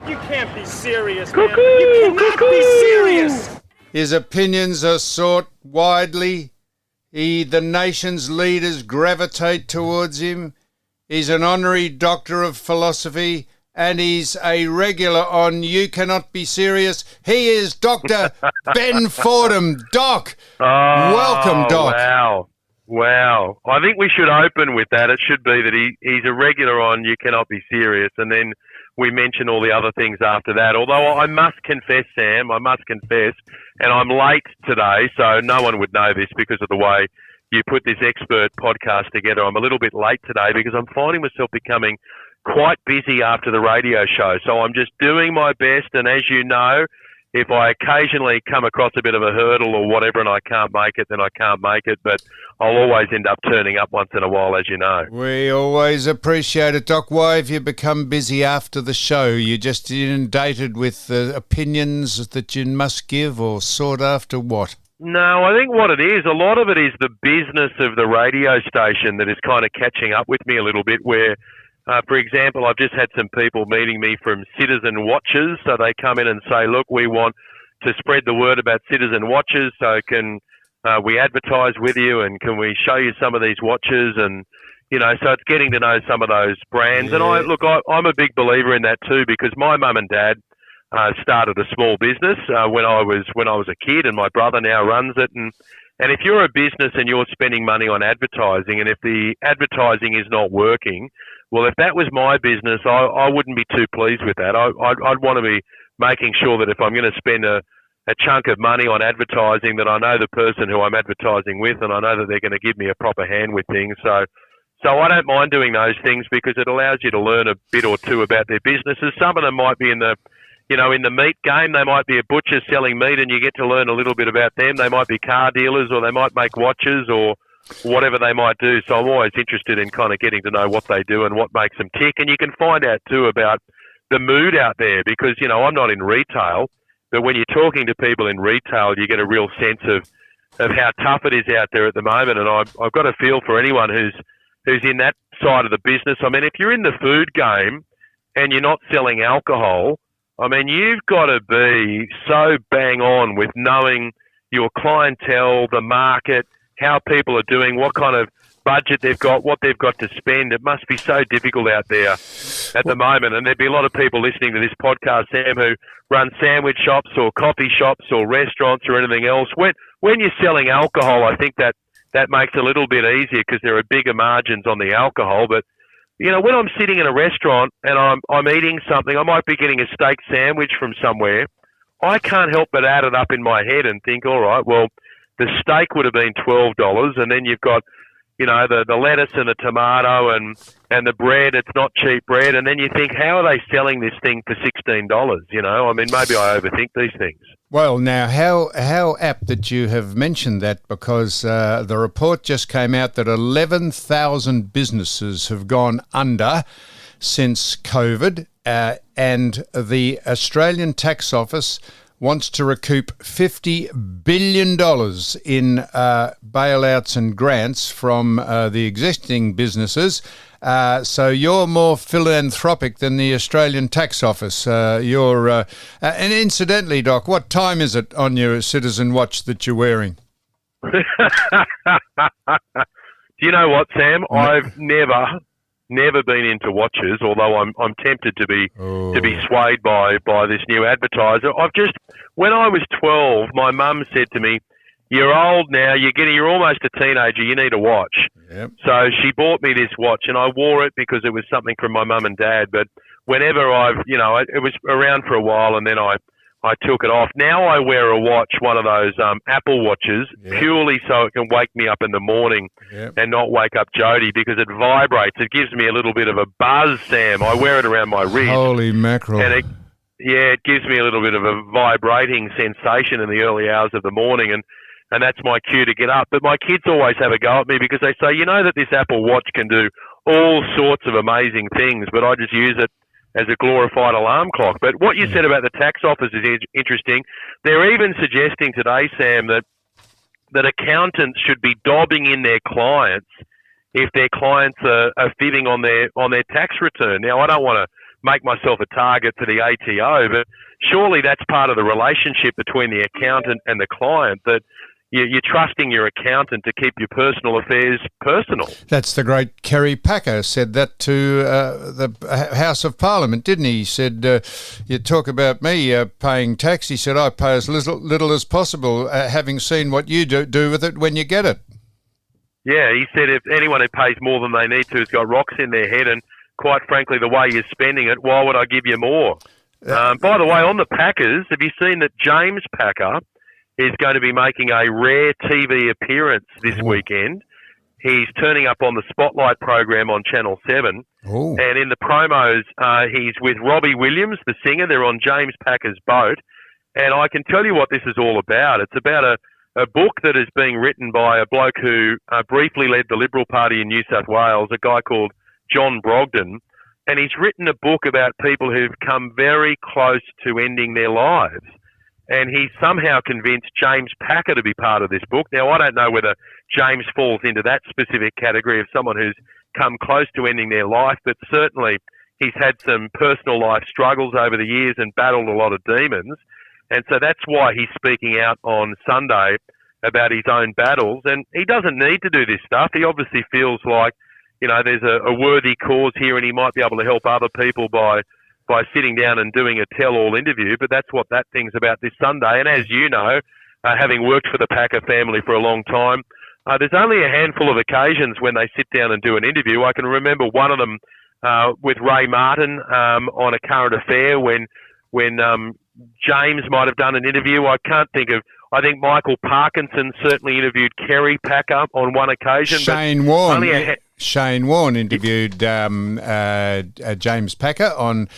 You can't be serious, man. You cannot be serious. His opinions are sought widely. The nation's leaders gravitate towards him. He's an honorary doctor of philosophy, and he's a regular on You Cannot Be Serious. He is Dr. Ben Fordham. Doc, welcome, Doc. Wow. I think we should open with that. It should be that he's a regular on You Cannot Be Serious, and then we mention all the other things after that. Although I must confess, Sam, and I'm late today, so no one would know this because of the way you put this expert podcast together. I'm a little bit late today because I'm finding myself becoming quite busy after the radio show. So I'm just doing my best, and as you know, if I occasionally come across a bit of a hurdle or whatever and I can't make it, then I can't make it. But I'll always end up turning up once in a while, as you know. We always appreciate it, Doc. Why have you become busy after the show? You're just inundated with opinions that you must give, or sought after what? No, I think what it is, a lot of it is the business of the radio station that is kind of catching up with me a little bit, where for example, I've just had some people meeting me from Citizen Watches. So they come in and say, look, we want to spread the word about Citizen Watches. So can we advertise with you, and can we show you some of these watches? And, you know, so it's getting to know some of those brands. Yeah. And I'm a big believer in that too, because my mum and dad started a small business when I was a kid, and my brother now runs it. And if you're a business and you're spending money on advertising, and if the advertising is not working, well, if that was my business, I wouldn't be too pleased with that. I'd want to be making sure that if I'm going to spend a chunk of money on advertising, that I know the person who I'm advertising with, and I know that they're going to give me a proper hand with things. So I don't mind doing those things because it allows you to learn a bit or two about their businesses. Some of them might be in the meat game. They might be a butcher selling meat, and you get to learn a little bit about them. They might be car dealers, or they might make watches, or whatever they might do. So I'm always interested in kind of getting to know what they do and what makes them tick. And you can find out too about the mood out there, because, you know, I'm not in retail, but when you're talking to people in retail, you get a real sense of how tough it is out there at the moment. And I've got a feel for anyone who's in that side of the business. I mean, if you're in the food game and you're not selling alcohol, I mean, you've got to be so bang on with knowing your clientele, the market, how people are doing, what kind of budget they've got, what they've got to spend. It must be so difficult out there at the moment. And there'd be a lot of people listening to this podcast, Sam, who run sandwich shops or coffee shops or restaurants or anything else. When you're selling alcohol, I think that makes it a little bit easier because there are bigger margins on the alcohol. But, you know, when I'm sitting in a restaurant and I'm eating something, I might be getting a steak sandwich from somewhere, I can't help but add it up in my head and think, all right, well, the steak would have been $12, and then you've got, you know, the lettuce and the tomato and the bread. It's not cheap bread. And then you think, how are they selling this thing for $16? You know, I mean, maybe I overthink these things. Well, now, how apt that you have mentioned that, because the report just came out that 11,000 businesses have gone under since COVID, and the Australian Tax Office wants to recoup $50 billion in bailouts and grants from the existing businesses. So you're more philanthropic than the Australian Tax Office. And incidentally, Doc, what time is it on your Citizen Watch that you're wearing? Do you know what, Sam? I've never been into watches, although I'm tempted to be swayed by this new advertiser. When I was 12, my mum said to me, "You're old now. You're almost a teenager. You need a watch." Yep. So she bought me this watch, and I wore it because it was something from my mum and dad. But whenever it was around for a while, and then I took it off. Now I wear a watch, one of those Apple watches, purely so it can wake me up in the morning and not wake up Jody, because it vibrates. It gives me a little bit of a buzz, Sam. I wear it around my wrist. Holy mackerel. And it gives me a little bit of a vibrating sensation in the early hours of the morning, and that's my cue to get up. But my kids always have a go at me because they say, you know that this Apple Watch can do all sorts of amazing things, but I just use it as a glorified alarm clock. But what you said about the tax office is interesting. They're even suggesting today, Sam, that accountants should be dobbing in their clients if their clients are fibbing on their tax return. Now, I don't want to make myself a target for the ATO. But surely that's part of the relationship between the accountant and the client, that you're trusting your accountant to keep your personal affairs personal. That's the great Kerry Packer said that to the House of Parliament, didn't he? He said, you talk about me paying tax. He said, I pay as little as possible, having seen what you do with it when you get it. Yeah, he said if anyone who pays more than they need to has got rocks in their head, and quite frankly, the way you're spending it, why would I give you more? By the way, on the Packers, have you seen that James Packer is going to be making a rare TV appearance this weekend? He's turning up on the Spotlight program on Channel 7. Ooh. And in the promos, he's with Robbie Williams, the singer. They're on James Packer's boat. And I can tell you what this is all about. It's about a book that is being written by a bloke who briefly led the Liberal Party in New South Wales, a guy called John Brogden. And he's written a book about people who've come very close to ending their lives. And he somehow convinced James Packer to be part of this book. Now, I don't know whether James falls into that specific category of someone who's come close to ending their life, but certainly he's had some personal life struggles over the years and battled a lot of demons. And so that's why he's speaking out on Sunday about his own battles. And he doesn't need to do this stuff. He obviously feels like, you know, there's a worthy cause here and he might be able to help other people by sitting down and doing a tell-all interview, but that's what that thing's about this Sunday. And as you know, having worked for the Packer family for a long time, there's only a handful of occasions when they sit down and do an interview. I can remember one of them with Ray Martin on a current affair when James might have done an interview. I can't think of... I think Michael Parkinson certainly interviewed Kerry Packer on one occasion. Shane Warne interviewed James Packer on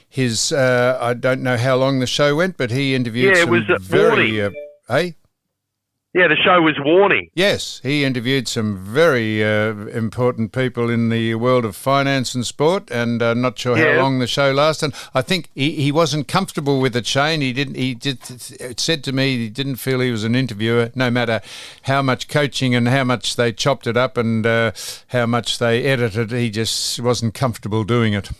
his, I don't know how long the show went, but he interviewed Yeah, the show was Warney. Yes, he interviewed some very important people in the world of finance and sport, and not sure how long the show lasted. I think he wasn't comfortable with it, Shane. It said to me he didn't feel he was an interviewer, no matter how much coaching and how much they chopped it up and how much they edited. He just wasn't comfortable doing it.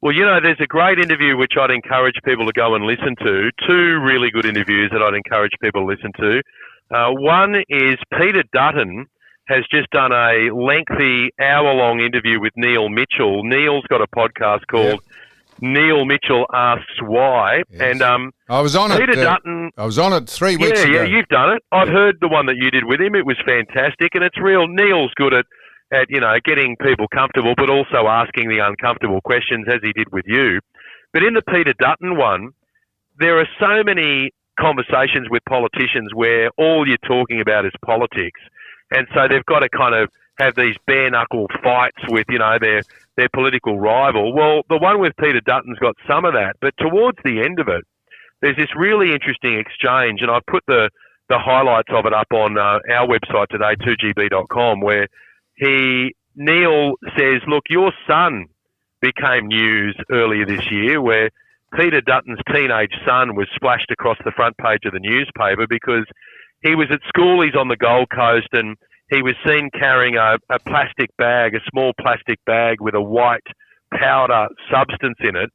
Well, you know, there's a great interview which I'd encourage people to go and listen to. Two really good interviews that I'd encourage people to listen to. One is Peter Dutton has just done a lengthy hour-long interview with Neil Mitchell. Neil's got a podcast called Neil Mitchell Asks Why. Yes. And I was on Peter it. Dutton. I was on it 3 weeks ago. Yeah, you've done it. I've heard the one that you did with him. It was fantastic, and it's real. Neil's good at getting people comfortable, but also asking the uncomfortable questions, as he did with you. But in the Peter Dutton one, there are so many conversations with politicians where all you're talking about is politics, and so they've got to kind of have these bare-knuckle fights with their political rival. Well, the one with Peter Dutton's got some of that, but towards the end of it, there's this really interesting exchange, and I've put the highlights of it up on our website today, 2gb.com, where Neil says, look, your son became news earlier this year, where Peter Dutton's teenage son was splashed across the front page of the newspaper because he was at school, he's on the Gold Coast, and he was seen carrying a plastic bag, a small plastic bag with a white powder substance in it.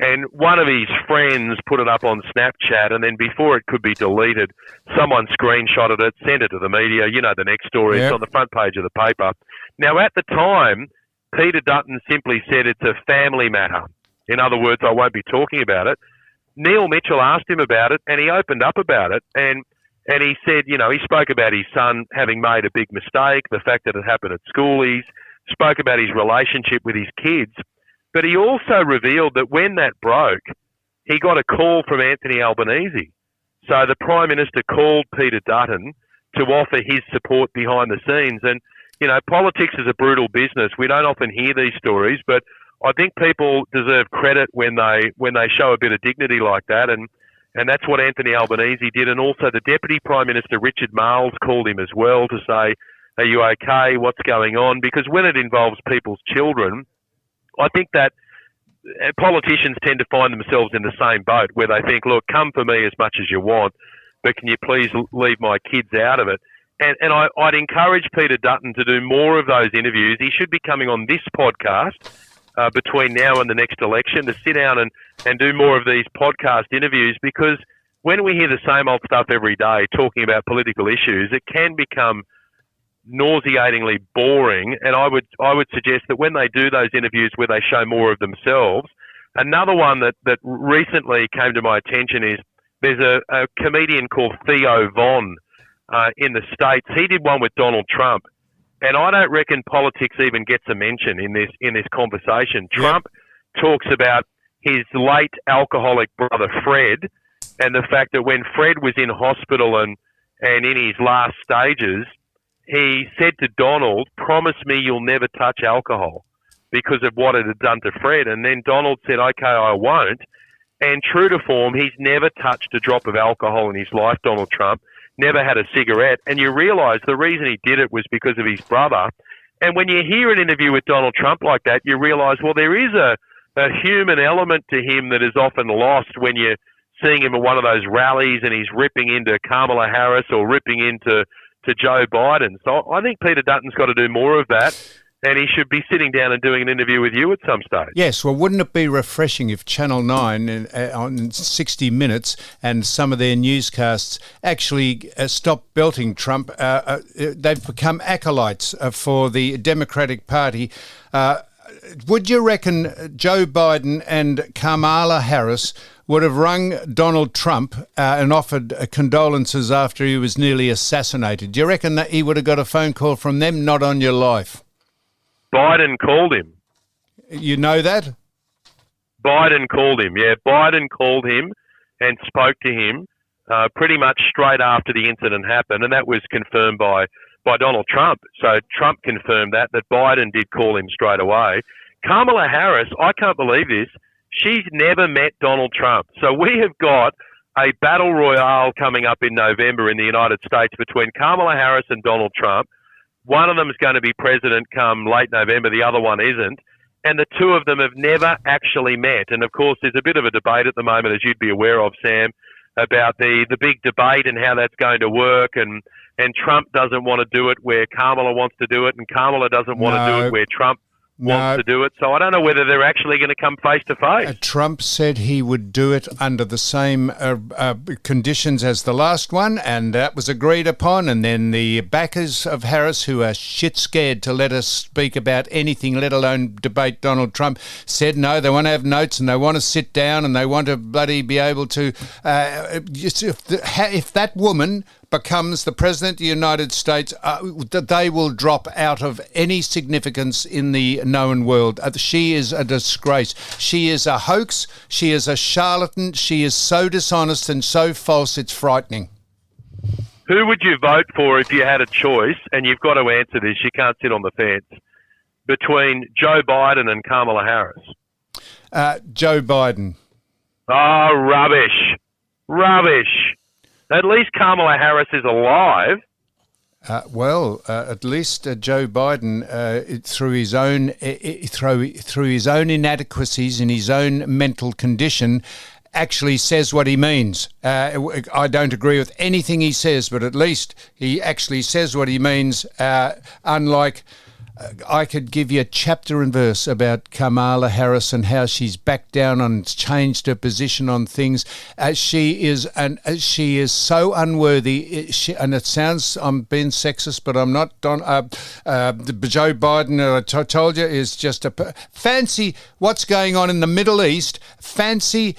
And one of his friends put it up on Snapchat, and then before it could be deleted, someone screenshotted it, sent it to the media. You know the next story. It's on the front page of the paper. Now, at the time, Peter Dutton simply said it's a family matter. In other words, I won't be talking about it. Neil Mitchell asked him about it, and he opened up about it. And he said, he spoke about his son having made a big mistake, the fact that it happened at school. He spoke about his relationship with his kids. But he also revealed that when that broke, he got a call from Anthony Albanese. So the Prime Minister called Peter Dutton to offer his support behind the scenes. And, politics is a brutal business. We don't often hear these stories, but I think people deserve credit when they show a bit of dignity like that, and that's what Anthony Albanese did. And also the Deputy Prime Minister, Richard Marles, called him as well to say, are you okay? What's going on? Because when it involves people's children, I think that politicians tend to find themselves in the same boat where they think, look, come for me as much as you want, but can you please leave my kids out of it? And I'd encourage Peter Dutton to do more of those interviews. He should be coming on this podcast between now and the next election to sit down and do more of these podcast interviews, because when we hear the same old stuff every day talking about political issues, it can become nauseatingly boring. And I would suggest that when they do those interviews where they show more of themselves. Another one that recently came to my attention is there's a comedian called Theo Von in the States. He did one with Donald Trump, and I don't reckon politics even gets a mention in this conversation. Yep. Trump talks about his late alcoholic brother Fred, and the fact that when Fred was in hospital and in his last stages, he said to Donald, "Promise me you'll never touch alcohol," because of what it had done to Fred. And then Donald said, "Okay, I won't." And true to form, he's never touched a drop of alcohol in his life, Donald Trump, never had a cigarette. And you realise the reason he did it was because of his brother. And when you hear an interview with Donald Trump like that, you realise, well, there is a human element to him that is often lost when you're seeing him at one of those rallies and he's ripping into Kamala Harris or ripping into Joe Biden. So I think Peter Dutton's got to do more of that, and he should be sitting down and doing an interview with you at some stage. Yes, well, wouldn't it be refreshing if Channel 9 on 60 Minutes and some of their newscasts actually stop belting Trump? They've become acolytes for the Democratic Party. Would you reckon Joe Biden and Kamala Harris would have rung Donald Trump and offered condolences after he was nearly assassinated? Do you reckon that he would have got a phone call from them? Not on your life. Biden called him. You know that? Biden called him, yeah. Biden called him and spoke to him pretty much straight after the incident happened, and that was confirmed by Donald Trump. So Trump confirmed that Biden did call him straight away. Kamala Harris, I can't believe this, she's never met Donald Trump. So we have got a battle royale coming up in November in the United States between Kamala Harris and Donald Trump. One of them is going to be president come late November, the other one isn't. And the two of them have never actually met. And, of course, there's a bit of a debate at the moment, as you'd be aware of, Sam, about the big debate and how that's going to work. And Trump doesn't want to do it where Kamala wants to do it, and Kamala doesn't want to do it where Trump wants to do it. So I don't know whether they're actually going to come face to face. Trump said he would do it under the same conditions as the last one, and that was agreed upon. And then the backers of Harris, who are shit scared to let us speak about anything, let alone debate Donald Trump, said no, they want to have notes and they want to sit down and they want to bloody be able to... if that woman becomes the President of the United States, they will drop out of any significance in the known world. She is a disgrace. She is a hoax. She is a charlatan. She is so dishonest and so false, it's frightening. Who would you vote for if you had a choice, and you've got to answer this, you can't sit on the fence, between Joe Biden and Kamala Harris? Joe Biden. Oh, rubbish. Rubbish. At least Kamala Harris is alive. At least Joe Biden, through his own inadequacies and his own mental condition, actually says what he means. I don't agree with anything he says, but at least he actually says what he means, unlike... I could give you a chapter and verse about Kamala Harris and how she's backed down and changed her position on things. She is so unworthy. And it sounds I'm being sexist, but I'm not. Joe Biden, I told you, is just a fancy. What's going on in the Middle East? Fancy.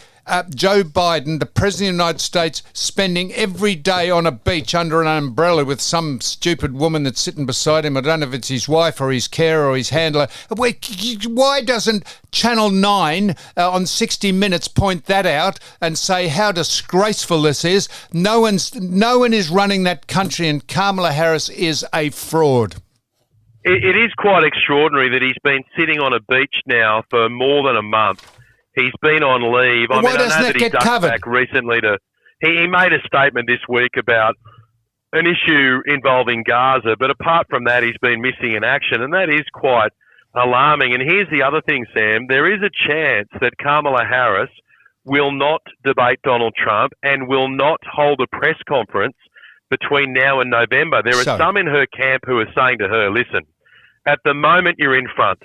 Joe Biden, the President of the United States, spending every day on a beach under an umbrella with some stupid woman that's sitting beside him. I don't know if it's his wife or his carer or his handler. Why doesn't Channel 9 on 60 Minutes point that out and say how disgraceful this is? No one is running that country, and Kamala Harris is a fraud. It is quite extraordinary that he's been sitting on a beach now for more than a month. He's been on leave. Why doesn't it get covered? Back recently he made a statement this week about an issue involving Gaza, but apart from that, he's been missing in action, and that is quite alarming. And here's the other thing, Sam. There is a chance that Kamala Harris will not debate Donald Trump and will not hold a press conference between now and November. There are some in her camp who are saying to her, listen, at the moment you're in front,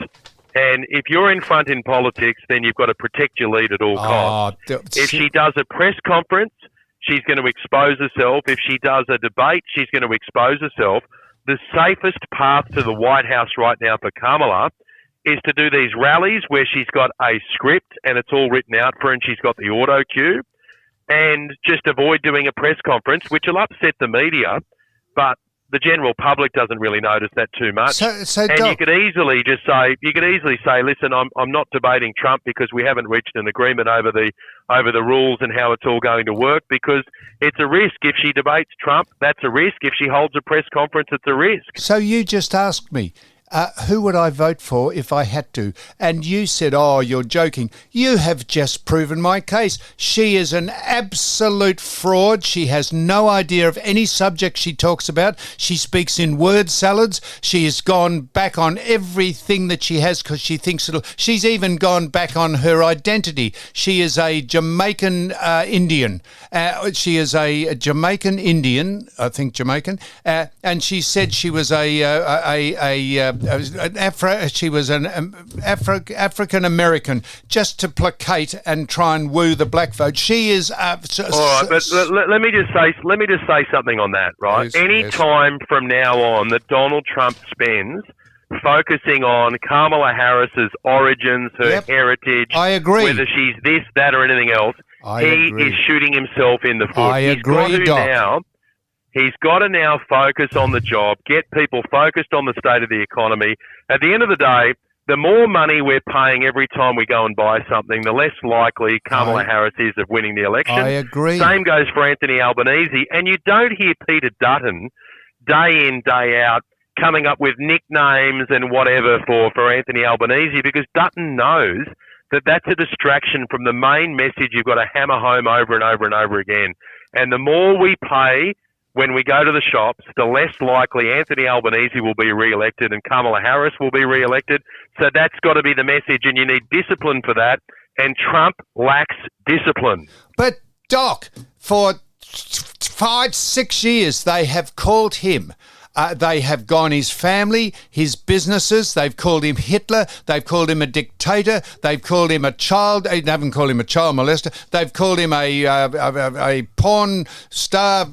And if you're in front in politics, then you've got to protect your lead at all costs. If she does a press conference, she's going to expose herself. If she does a debate, she's going to expose herself. The safest path to the White House right now for Kamala is to do these rallies where she's got a script and it's all written out for her and she's got the auto cue, and just avoid doing a press conference, which will upset the media, but the general public doesn't really notice that too much. And Doc, you could easily say, listen, I'm not debating Trump because we haven't reached an agreement over the rules and how it's all going to work, because it's a risk. If she debates Trump, that's a risk. If she holds a press conference, it's a risk. So you just asked me, who would I vote for if I had to? And you said, oh, you're joking. You have just proven my case. She is an absolute fraud. She has no idea of any subject she talks about. She speaks in word salads. She has gone back on everything that she has because she thinks she's even gone back on her identity. She is a Jamaican Indian. She is a Jamaican Indian, I think Jamaican, and she said she was she was an African American, just to placate and try and woo the black vote. She is. All right, but let me just say something on that. Right, any time from now on that Donald Trump spends focusing on Kamala Harris's origins, her heritage, I agree. Whether she's this, that, or anything else, he is shooting himself in the foot. I agree, Doc. He's got to now focus on the job, get people focused on the state of the economy. At the end of the day, the more money we're paying every time we go and buy something, the less likely Kamala Harris is of winning the election. I agree. Same goes for Anthony Albanese. And you don't hear Peter Dutton day in, day out coming up with nicknames and whatever for Anthony Albanese, because Dutton knows that that's a distraction from the main message you've got to hammer home over and over and over again. And the more we pay when we go to the shops, the less likely Anthony Albanese will be re-elected and Kamala Harris will be re-elected. So that's got to be the message, and you need discipline for that. And Trump lacks discipline. But, Doc, for 5-6 years, they have called him. They have gone his family, his businesses. They've called him Hitler. They've called him a dictator. They've called him a child. They haven't called him a child molester. They've called him a porn star.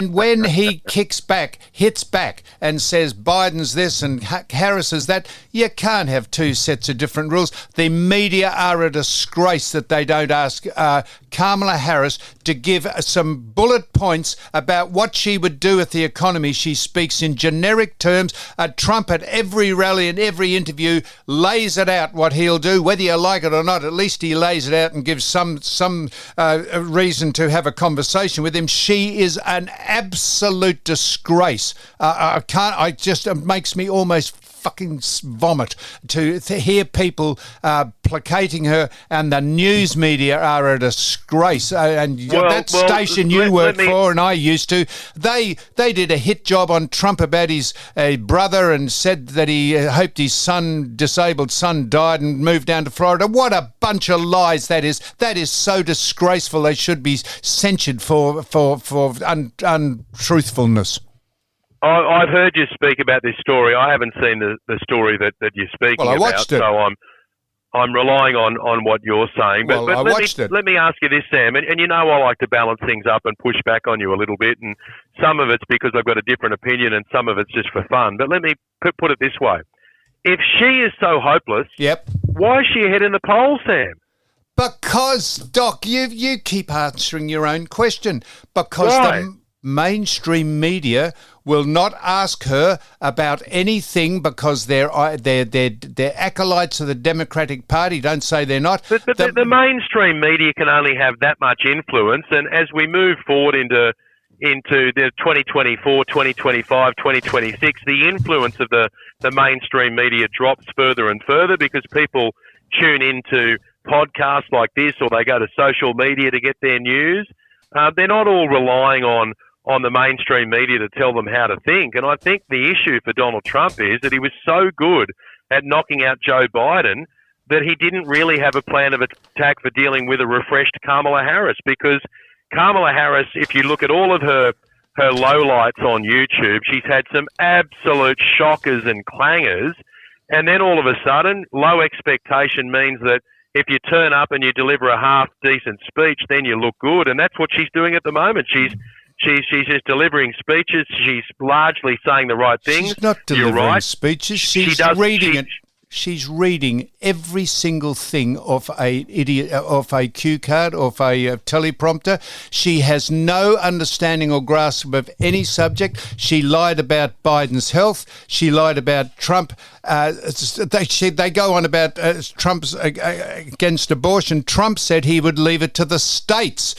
When he hits back and says Biden's this and Harris is that, you can't have two sets of different rules. The media are a disgrace that they don't ask Kamala Harris to give some bullet points about what she would do with the economy. She speaks in generic terms. Trump at every rally and every interview lays it out what he'll do, whether you like it or not. At least he lays it out and gives some reason to have a conversation with him. She is an absolute disgrace. It makes me almost fucking vomit to hear people placating her, and the news media are a disgrace. That station you work for and I used to, they did a hit job on Trump about his brother and said that he hoped his disabled son died and moved down to Florida. What a bunch of lies that is. That is so disgraceful. They should be censured for untruthfulness. I've heard you speak about this story. I haven't seen the story that you're speaking about. I watched it. So I'm relying on what you're saying. But I watched it. Let me ask you this, Sam. And you know I like to balance things up and push back on you a little bit. And some of it's because I've got a different opinion and some of it's just for fun. But let me put it this way. If she is so hopeless, why is she ahead in the polls, Sam? Because, Doc, you keep answering your own question. Because the mainstream media will not ask her about anything because they're acolytes of the Democratic Party. Don't say they're not. But the mainstream media can only have that much influence, and as we move forward into the 2024, 2025, 2026, the influence of the mainstream media drops further and further because people tune into podcasts like this or they go to social media to get their news. They're not all relying on the mainstream media to tell them how to think. And I think the issue for Donald Trump is that he was so good at knocking out Joe Biden that he didn't really have a plan of attack for dealing with a refreshed Kamala Harris, because Kamala Harris, if you look at all of her her lowlights on YouTube. She's had some absolute shockers and clangers. And then all of a sudden, low expectation means that if you turn up and you deliver a half-decent speech, then you look good. And that's what she's doing at the moment. She's just delivering speeches. She's largely saying the right things. She's not delivering You're right. speeches. She's reading it. She's reading every single thing off a cue card, off a teleprompter. She has no understanding or grasp of any subject. She lied about Biden's health. She lied about Trump. They go on about Trump's against abortion. Trump said he would leave it to the states.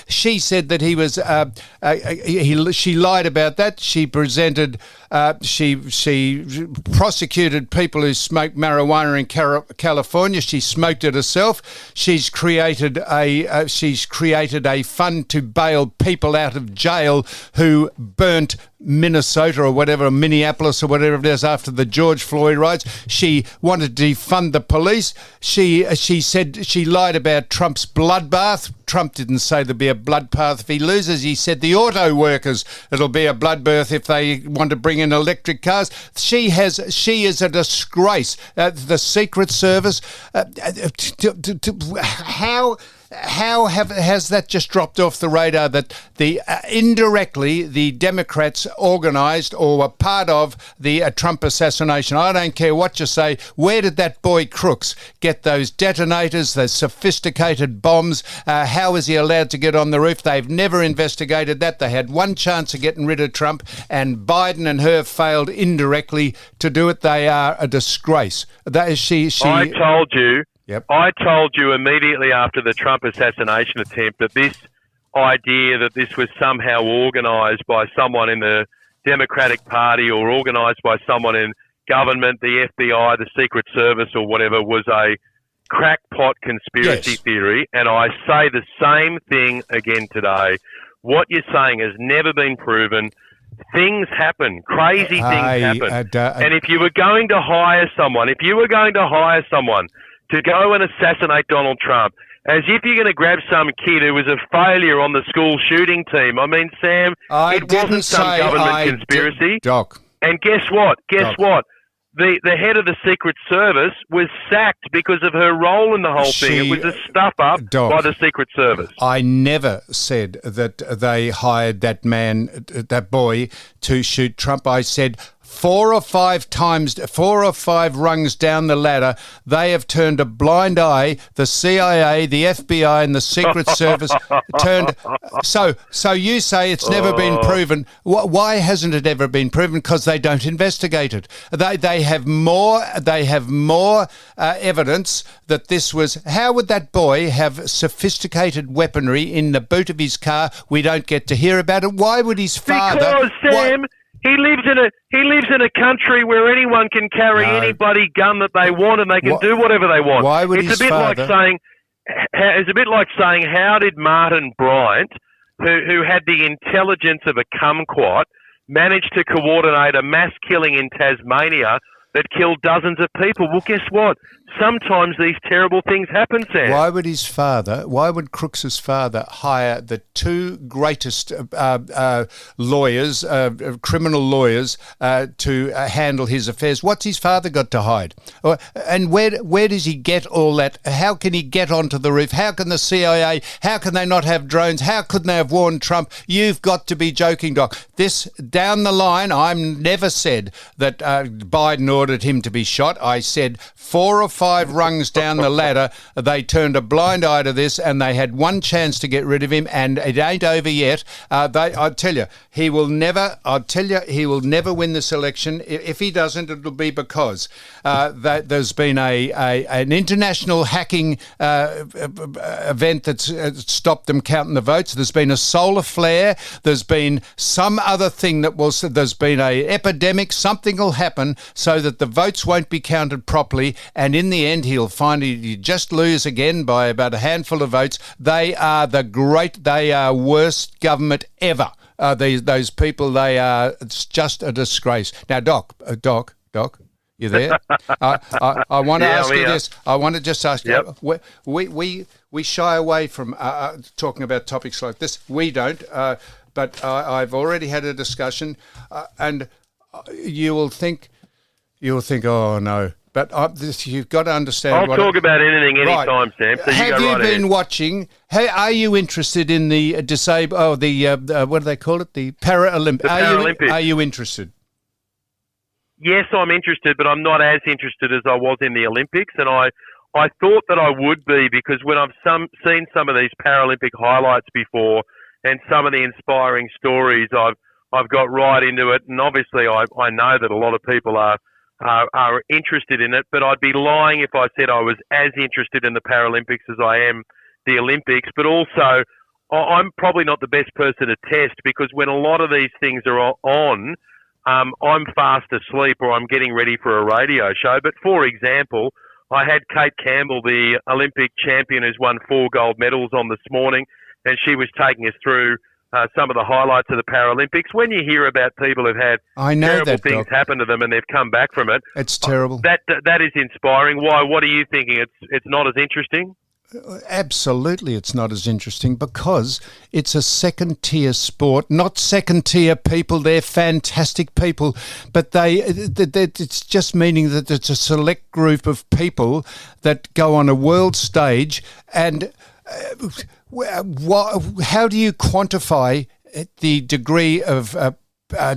She said that he was. She lied about that. She presented. She prosecuted people who smoked marijuana in California. She smoked it herself. She's created a fund to bail people out of jail who burnt Minnesota or whatever, Minneapolis or whatever it is after the George Floyd riots. She wanted to defund the police. She said she lied about Trump's bloodbath. Trump didn't say there'd be a bloodbath if he loses. He said the auto workers, it'll be a bloodbath if they want to bring in electric cars. She is a disgrace. The Secret Service, how has that just dropped off the radar that indirectly the Democrats organised or were part of the Trump assassination? I don't care what you say. Where did that boy Crooks get those detonators, those sophisticated bombs? How is he allowed to get on the roof? They've never investigated that. They had one chance of getting rid of Trump, and Biden and her failed indirectly to do it. They are a disgrace. I told you. Yep. I told you immediately after the Trump assassination attempt that this idea that this was somehow organised by someone in the Democratic Party or organised by someone in government, the FBI, the Secret Service or whatever, was a crackpot conspiracy theory. And I say the same thing again today. What you're saying has never been proven. Things happen. Crazy things happen. And if you were going to hire someone to go and assassinate Donald Trump, as if you're going to grab some kid who was a failure on the school shooting team. I mean, Sam, it wasn't some government conspiracy. Doc. And guess what? The head of the Secret Service was sacked because of her role in the whole thing. It was a stuff-up by the Secret Service. I never said that they hired that boy, to shoot Trump. I said 4 or 5 rungs down the ladder, they have turned a blind eye. The CIA, the FBI, and the Secret Service turned. So you say it's never been proven. Why hasn't it ever been proven? Because they don't investigate it. They have more evidence that this was. How would that boy have sophisticated weaponry in the boot of his car? We don't get to hear about it. Why would his father? Because Sam. He lives in a country where anyone can carry any bloody gun that they want, and they can do whatever they want. Why would his father? It's a bit like saying, how did Martin Bryant, who had the intelligence of a kumquat, manage to coordinate a mass killing in Tasmania that killed dozens of people? Well, guess what? Sometimes these terrible things happen, Sam. Why would Crooks's father hire the 2 greatest lawyers, criminal lawyers, to handle his affairs? What's his father got to hide? And where does he get all that? How can he get onto the roof? How can the CIA, how can they not have drones? How couldn't they have warned Trump? You've got to be joking, Doc. This, down the line, I never said that Biden ordered him to be shot. I said 4 or 5 rungs down the ladder, they turned a blind eye to this, and they had one chance to get rid of him, and it ain't over yet. I tell you, he will never win this election. If he doesn't, it'll be because that there's been an international hacking event that's stopped them counting the votes. There's been a solar flare. There's been some other thing there's been a epidemic. Something will happen so that the votes won't be counted properly, and in the end he'll find he just lose again by about a handful of votes. They are worst government ever. Those people, it's just a disgrace. Now, Doc, You there? I want to Yeah, ask I'm you here. this. I want to just ask Yep. you. We shy away from talking about topics like this. We don't. But I've already had a discussion, and you'll think, oh no. But you've got to understand. I'll talk about anything anytime, Sam. So Have you you go right been ahead. watching? Hey, are you interested in the disabled? Oh, the what do they call it? The Paralympics. The Paralympics. Are you interested? Yes, I'm interested, but I'm not as interested as I was in the Olympics, and I thought that I would be, because when I've seen some of these Paralympic highlights before and some of the inspiring stories, I've got right into it, and obviously I know that a lot of people are interested in it, but I'd be lying if I said I was as interested in the Paralympics as I am the Olympics. But also, I'm probably not the best person to test, because when a lot of these things are on, I'm fast asleep or I'm getting ready for a radio show. But for example, I had Kate Campbell, the Olympic champion who's won 4 gold medals, on this morning, and she was taking us through some of the highlights of the Paralympics. When you hear about people who've had terrible things happen to them and they've come back from it, it's terrible. That is inspiring. Why? What are you thinking? It's not as interesting? Absolutely, it's not as interesting, because it's a second-tier sport. Not second-tier people; they're fantastic people, but it's just meaning that it's a select group of people that go on a world stage. And how do you quantify the degree of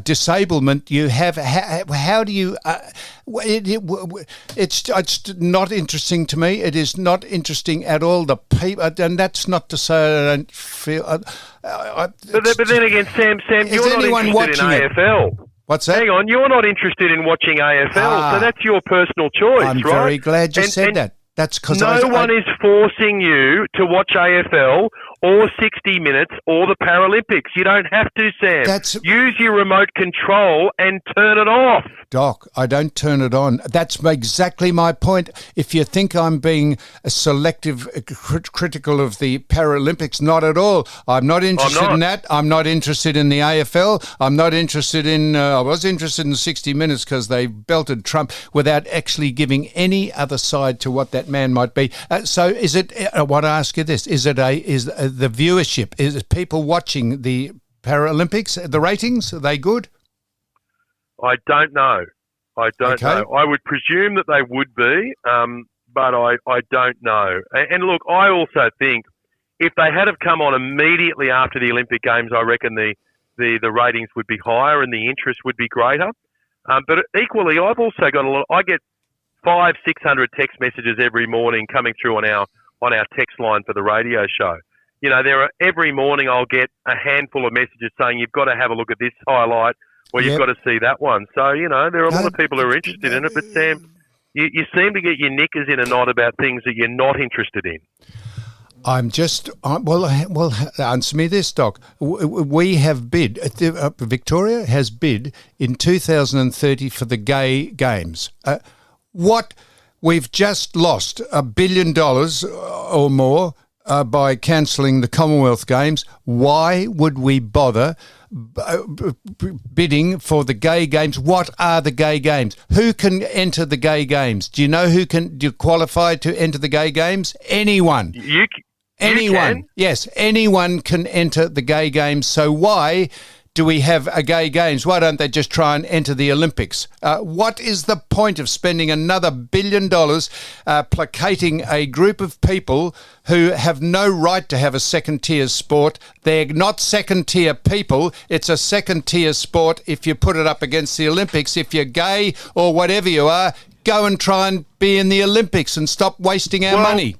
disablement you have? How do you? It's not interesting to me. It is not interesting at all. The people, and that's not to say I don't feel. But then again, Sam, you're not interested in AFL. What's that? Hang on, you're not interested in watching AFL, so that's your personal choice, I'm right? very glad you said that. That's because no one is forcing you to watch AFL or 60 Minutes or the Paralympics. You don't have to, Sam. Use your remote control and turn it off. Doc, I don't turn it on. That's exactly my point. If you think I'm being selective, critical of the Paralympics, not at all. I'm not interested in that. I'm not interested in the AFL. I'm not interested in... I was interested in 60 Minutes because they belted Trump without actually giving any other side to what that man might be. So is it... I want to ask you this. Is the viewership, is it people watching the Paralympics, the ratings, are they good? I don't know. I don't know. I would presume that they would be, but I don't know. And look, I also think if they had have come on immediately after the Olympic Games, I reckon the ratings would be higher and the interest would be greater. But equally, I've also got I get 500-600 text messages every morning coming through on our text line for the radio show. You know, every morning I'll get a handful of messages saying you've got to have a look at this highlight, or you've got to see that one. So, you know, there are a lot of people who are interested in it. But, Sam, you seem to get your knickers in a knot about things that you're not interested in. Well, answer me this, Doc. We have bid, Victoria has bid in 2030 for the gay games. We've just lost $1 billion or more by cancelling the Commonwealth Games. Why would we bother bidding for the gay games? What are the gay games? Who can enter the gay games? Do you know who can qualify to enter the gay games? Anyone. Anyone. Yes, anyone can enter the gay games. So why do we have a gay games? Why don't they just try and enter the Olympics? What is the point of spending another $1 billion placating a group of people who have no right to have a second-tier sport? They're not second-tier people. It's a second-tier sport if you put it up against the Olympics. If you're gay or whatever you are, go and try and be in the Olympics and stop wasting our money.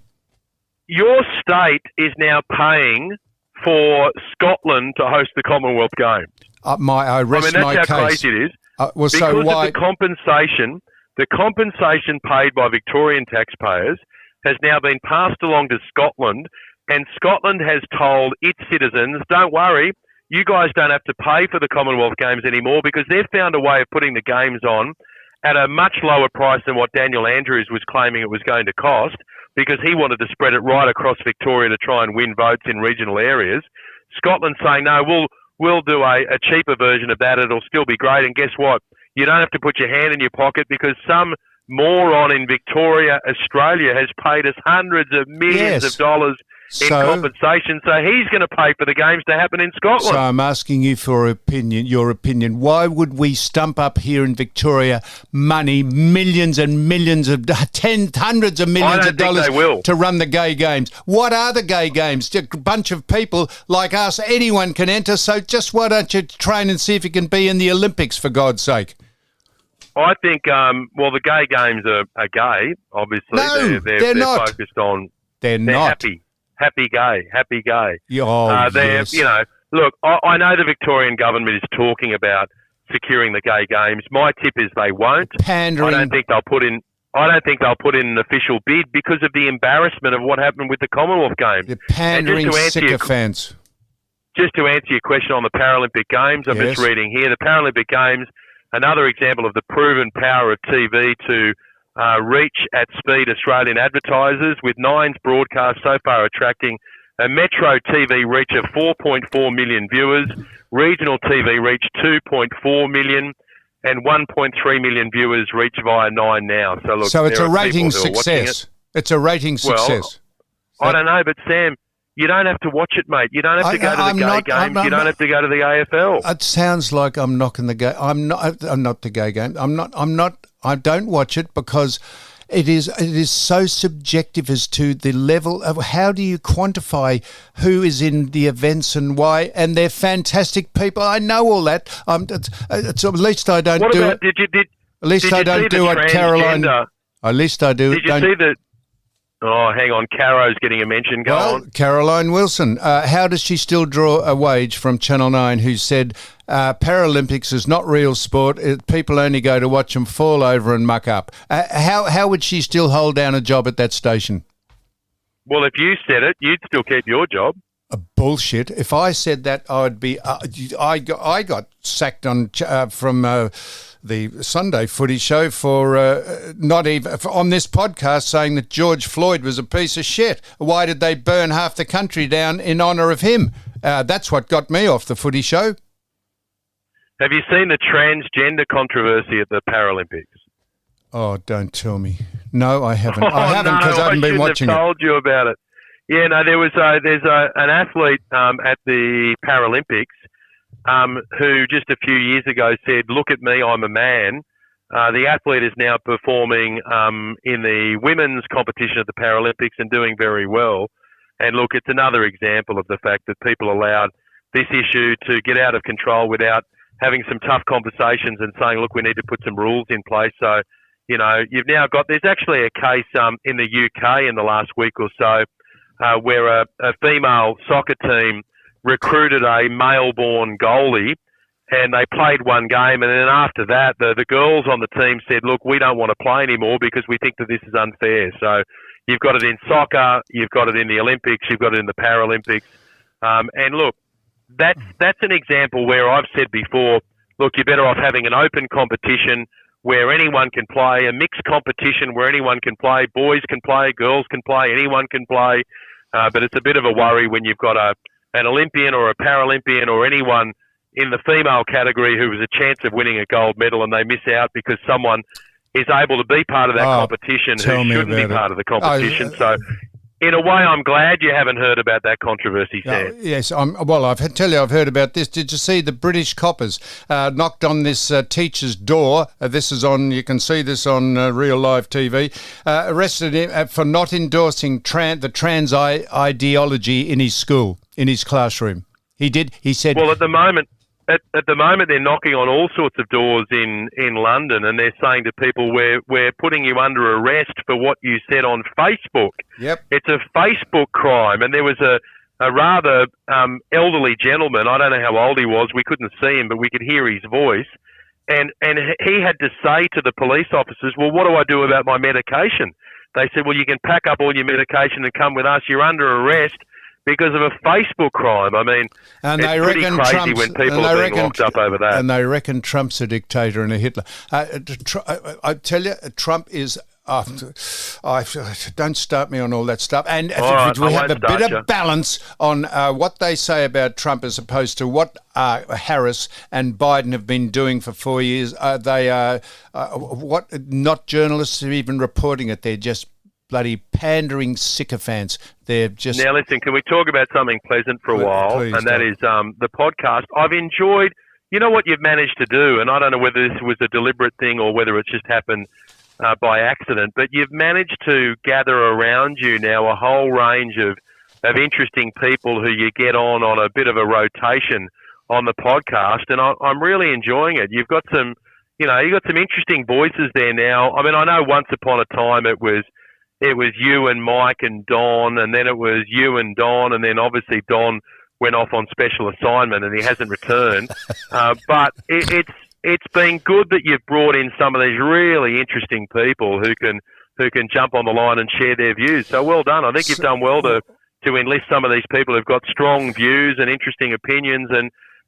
Your state is now paying for Scotland to host the Commonwealth Games. I rest my case. That's how crazy it is. Because of the compensation paid by Victorian taxpayers has now been passed along to Scotland, and Scotland has told its citizens, don't worry, you guys don't have to pay for the Commonwealth Games anymore, because they've found a way of putting the games on at a much lower price than what Daniel Andrews was claiming it was going to cost, because he wanted to spread it right across Victoria to try and win votes in regional areas. Scotland's saying, no, we'll do a cheaper version of that. It'll still be great. And guess what? You don't have to put your hand in your pocket because some moron in Victoria, Australia, has paid us hundreds of millions of dollars in compensation, so he's going to pay for the games to happen in Scotland. So I'm asking you for your opinion. Why would we stump up here in Victoria money, millions and millions of hundreds of millions of dollars to run the gay games? What are the gay games? Just a bunch of people like us. Anyone can enter. So just why don't you train and see if you can be in the Olympics, for God's sake? I think, the gay games are gay, obviously. No, they're not. Focused on... They're not. Happy gay. Yes. Look, I know the Victorian government is talking about securing the gay games. My tip is they won't. Pandering. I don't think they'll put in an official bid because of the embarrassment of what happened with the Commonwealth Games. The pandering sycophants. Just to answer your question on the Paralympic Games, I'm just reading here, the Paralympic Games, another example of the proven power of TV to reach at speed Australian advertisers, with Nine's broadcast so far attracting a metro TV reach of 4.4 million viewers, regional TV reach 2.4 million, and 1.3 million viewers reach via Nine now. So it's a rating success. It's a rating success. I don't know, but Sam, you don't have to watch it, mate. You don't have to go to the gay games. You don't have to go to the AFL. It sounds like I'm knocking the gay. I'm not the gay game. I'm not. I don't watch it because it is so subjective as to the level of how do you quantify who is in the events and why, and they're fantastic people. I know all that. At least I don't do it. At least I don't do what Caroline. At least I do. Did you see that? Oh, hang on. Caro's getting a mention. Go on. Caroline Wilson. How does she still draw a wage from Channel 9 who said Paralympics is not real sport. People only go to watch them fall over and muck up. How would she still hold down a job at that station? Well, if you said it, you'd still keep your job. Bullshit. If I said that, I'd be. I got sacked from the Sunday Footy Show for not even on this podcast saying that George Floyd was a piece of shit. Why did they burn half the country down in honour of him? That's what got me off the Footy Show. Have you seen the transgender controversy at the Paralympics? Oh, don't tell me. No, I haven't. I haven't because I haven't been watching it. I told you about it. Yeah, no, there's an athlete at the Paralympics who just a few years ago said, "Look at me, I'm a man." The athlete is now performing in the women's competition at the Paralympics and doing very well. And look, it's another example of the fact that people allowed this issue to get out of control without having some tough conversations and saying, "Look, we need to put some rules in place." So, you've now got. There's actually a case in the UK in the last week or so. Where a female soccer team recruited a male-born goalie, and they played one game, and then after that, the girls on the team said, "Look, we don't want to play anymore because we think that this is unfair." So you've got it in soccer, you've got it in the Olympics, you've got it in the Paralympics, and look, that's an example where I've said before, look, you're better off having an open competition where anyone can play, a mixed competition where anyone can play, boys can play, girls can play, anyone can play. But it's a bit of a worry when you've got an Olympian or a Paralympian or anyone in the female category who has a chance of winning a gold medal and they miss out because someone is able to be part of that competition who shouldn't be part of the competition. So in a way, I'm glad you haven't heard about that controversy, Sam. Yes, I've heard about this. Did you see the British coppers knocked on this teacher's door? This is on, you can see this on real live TV. Arrested him for not endorsing the trans ideology in his school, in his classroom. He did. He said. Well, at the moment, they're knocking on all sorts of doors in London, and they're saying to people, "We're putting you under arrest for what you said on Facebook." Yep. It's a Facebook crime, and there was a rather elderly gentleman. I don't know how old he was. We couldn't see him, but we could hear his voice, and he had to say to the police officers, "Well, what do I do about my medication?" They said, "Well, you can pack up all your medication and come with us. You're under arrest because of a Facebook crime." I mean, and it's pretty crazy when people are being locked up over that. And they reckon Trump's a dictator and a Hitler. I tell you, Trump is don't start me on all that stuff. And if right, we I have a won't bit start of balance on what they say about Trump as opposed to what Harris and Biden have been doing for 4 years. They are not journalists are even reporting it. They're just bloody pandering sycophants. They're just... Now, listen, can we talk about something pleasant for a while? Please, and that is the podcast. I've enjoyed, you know what you've managed to do, and I don't know whether this was a deliberate thing or whether it's just happened by accident, but you've managed to gather around you now a whole range of interesting people who you get on a bit of a rotation on the podcast, and I'm really enjoying it. You've got some, you've got some interesting voices there now. I mean, I know once upon a time it was you and Mike and Don, and then it was you and Don, and then obviously Don went off on special assignment and he hasn't returned. But it's been good that you've brought in some of these really interesting people who can jump on the line and share their views. So well done. I think you've done well to enlist some of these people who've got strong views and interesting opinions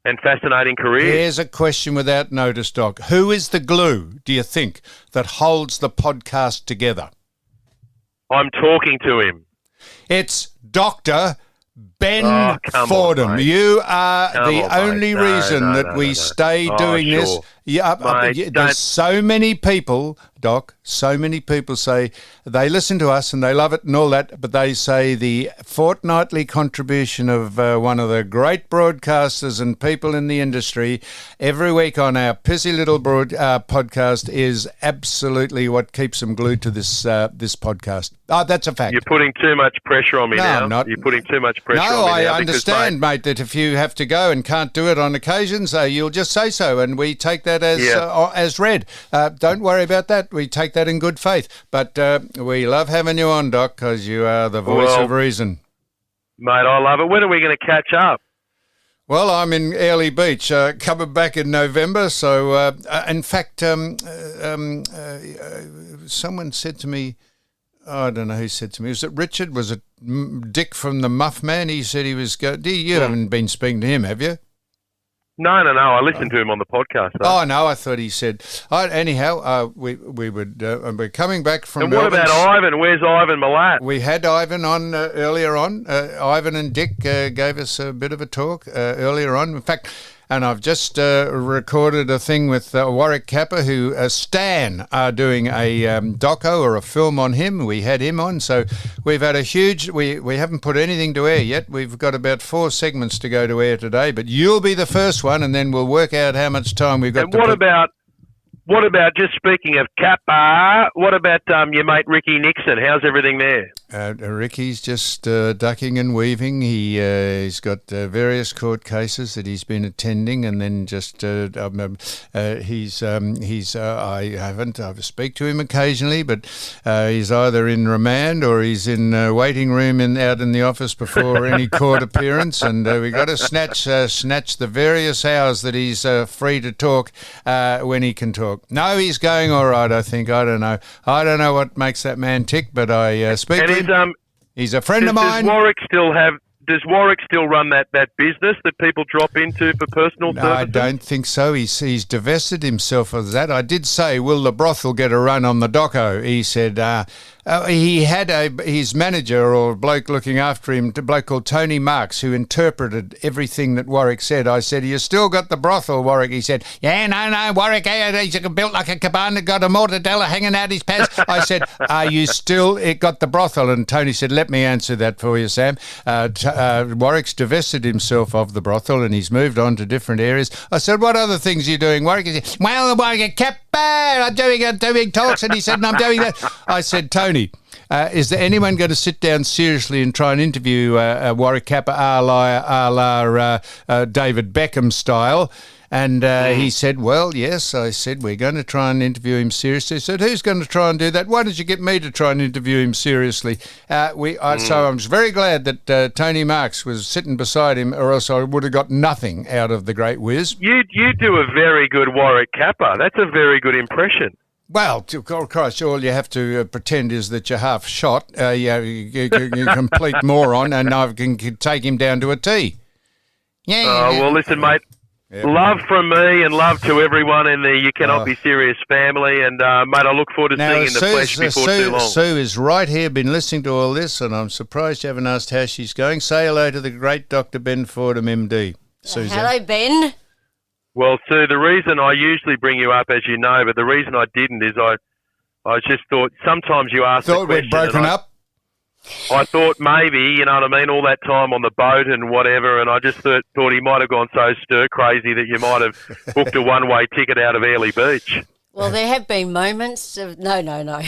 and fascinating careers. Here's a question without notice, Doc. Who is the glue, do you think, that holds the podcast together? I'm talking to him. It's Dr. Ben Fordham. On, you are the only reason that we stay doing this. Yeah, Mate, there's so many people, Doc, so many people say they listen to us and they love it and all that, but they say the fortnightly contribution of one of the great broadcasters and people in the industry every week on our pissy little podcast is absolutely what keeps them glued to this podcast. Oh, that's a fact. You're putting too much pressure on me now. I'm not. You're putting too much pressure on me now. No, I understand, mate, that if you have to go and can't do it on occasions, you'll just say so, and we take that as read. Don't worry about that. We take that in good faith. But we love having you on, Doc, because you are the voice of reason. Mate, I love it. When are we going to catch up? Well, I'm in Airlie Beach, coming back in November. So, in fact, someone said to me, I don't know who said to me, was it Richard? Was it Dick from the Muff Man? He said he was going. You haven't been speaking to him, have you? No. I listened to him on the podcast. Though. Oh no, I thought he said. Anyhow, we would. We're coming back from. And what about Ivan? Where's Ivan Milat? We had Ivan on earlier on. Ivan and Dick gave us a bit of a talk earlier on. In fact. And I've just recorded a thing with Warwick Capper, who Stan are doing a doco or a film on him. We had him on, so we've had a huge. We haven't put anything to air yet. We've got about 4 segments to go to air today, but you'll be the first one, and then we'll work out how much time we've got. And what about just speaking of Capper? What about your mate Ricky Nixon? How's everything there? Ricky's just ducking and weaving. He's got various court cases that he's been attending, and then just I speak to him occasionally, but he's either in remand or he's in waiting room out in the office before any court appearance, and we've got to snatch the various hours that he's free to talk when he can talk. No, he's going all right, I think. I don't know what makes that man tick, but I speak to him. He's a friend of mine. Does Warwick still run that business that people drop into for personal services? I don't think so. He's divested himself of that. I did say, will the brothel get a run on the doco? He said he had his manager or bloke looking after him, a bloke called Tony Marks, who interpreted everything that Warwick said. I said, you still got the brothel, Warwick? He said, yeah, no, Warwick, he's built like a cabana, got a mortadella hanging out his pants. I said, are you still got the brothel? And Tony said, let me answer that for you, Sam. Warwick's divested himself of the brothel and he's moved on to different areas. I said, what other things are you doing, Warwick? He said, well, Warwick, I'm doing talks. And he said, I'm doing that. I said, Tony, is there anyone going to sit down seriously and try and interview Warwick Capper a la David Beckham style? And he said, well, yes. I said, we're going to try and interview him seriously. He said, who's going to try and do that? Why don't you get me to try and interview him seriously? So I was very glad that Tony Marks was sitting beside him, or else I would have got nothing out of the great whiz. You do a very good Warwick Capper. That's a very good impression. Well, of course, all you have to pretend is that you're half shot. You're a complete moron, and I can take him down to a T. Yeah. Well, listen, mate. Yep. Love from me and love to everyone in the You Cannot Be Serious family. And, mate, I look forward to seeing you in the flesh before too long. Sue is right here, been listening to all this, and I'm surprised you haven't asked how she's going. Say hello to the great Dr. Ben Fordham, MD. Susan. Hello, Ben. Well, Sue, the reason I usually bring you up, as you know, but the reason I didn't is I just thought sometimes you ask the Thought question. we'd broken up? I thought maybe, you know what I mean, all that time on the boat and whatever, and I just thought he might have gone so stir-crazy that you might have booked a one-way ticket out of Airlie Beach. Well, there have been moments of no. No,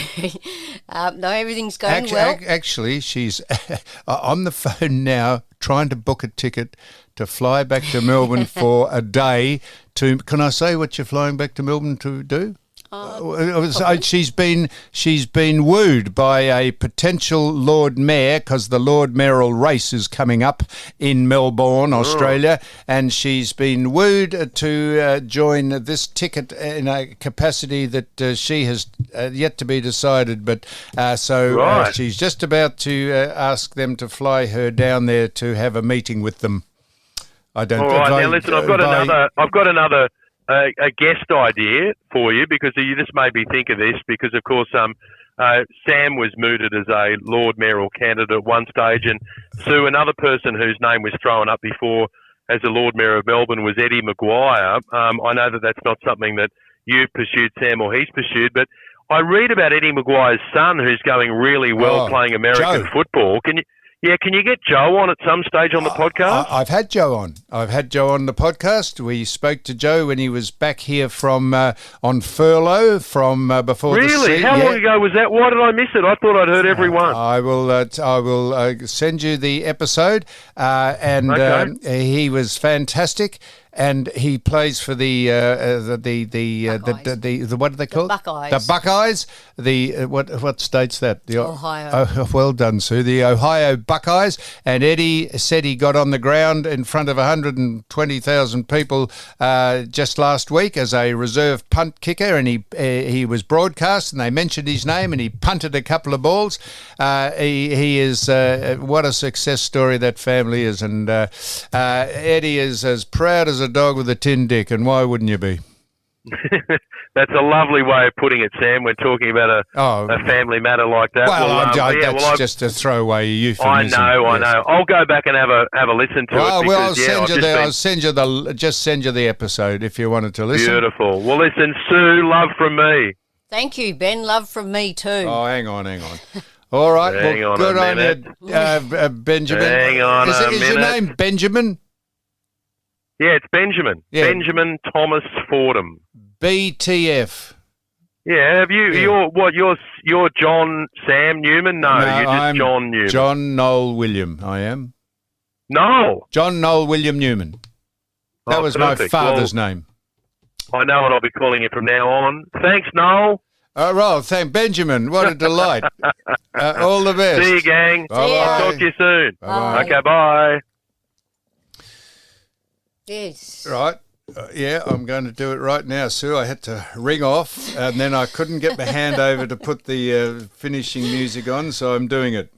everything's going well. Actually, she's on the phone now trying to book a ticket to fly back to Melbourne for a day to... Can I say what you're flying back to Melbourne to do? She's been wooed by a potential Lord Mayor, because the Lord Mayoral race is coming up in Melbourne, Australia, and she's been wooed to join this ticket in a capacity that she has yet to be decided. But she's just about to ask them to fly her down there to have a meeting with them. I don't. All right, now listen, I've got another. A guest idea for you, because you just made me think of this, because of course Sam was mooted as a Lord Mayoral candidate at one stage, and Sue, another person whose name was thrown up before as a Lord Mayor of Melbourne was Eddie Maguire. I know that that's not something that you've pursued, Sam, or he's pursued, but I read about Eddie Maguire's son who's going really well playing American football. Can you get Joe on at some stage on the podcast? I've had Joe on. The podcast. We spoke to Joe when he was back here from on furlough from before the Really? How long ago was that? Why did I miss it? I thought I'd heard every one. I will send you the episode, and he was fantastic. And he plays for the what are they called? Buckeyes. The Buckeyes. What state's that? Ohio. Oh, well done, Sue. The Ohio Buckeyes. And Eddie said he got on the ground in front of 120,000 people just last week as a reserve punt kicker, and he was broadcast, and they mentioned his name, and he punted a couple of balls. He is what a success story that family is, and Eddie is as proud as a dog with a tin dick, and why wouldn't you be? That's a lovely way of putting it, Sam, when talking about a family matter like that. That's just a throwaway euphemism. I know. I'll go back and have a listen to it. I'll send you the episode if you wanted to listen. Beautiful. Well, listen, Sue, love from me. Thank you, Ben. Love from me too. Oh, hang on. All right. Good on you, Benjamin. Hang on a minute. Is your name Benjamin? Yeah, it's Benjamin. Yeah. Benjamin Thomas Fordham. BTF. Yeah, have you? Yeah. You're John Sam Newman? No, you're just John Newman. John Noel William. I am. Noel. John Noel William Newman. That was perfect. My father's name. I know what I'll be calling you from now on. Thanks, Noel. Oh, well, thank Benjamin. What a delight. All the best. See you, gang. Bye-bye. I'll talk to you soon. Bye-bye. Okay, bye. Yes. Right. I'm going to do it right now, Sue. I had to ring off, and then I couldn't get my hand over to put the finishing music on, so I'm doing it.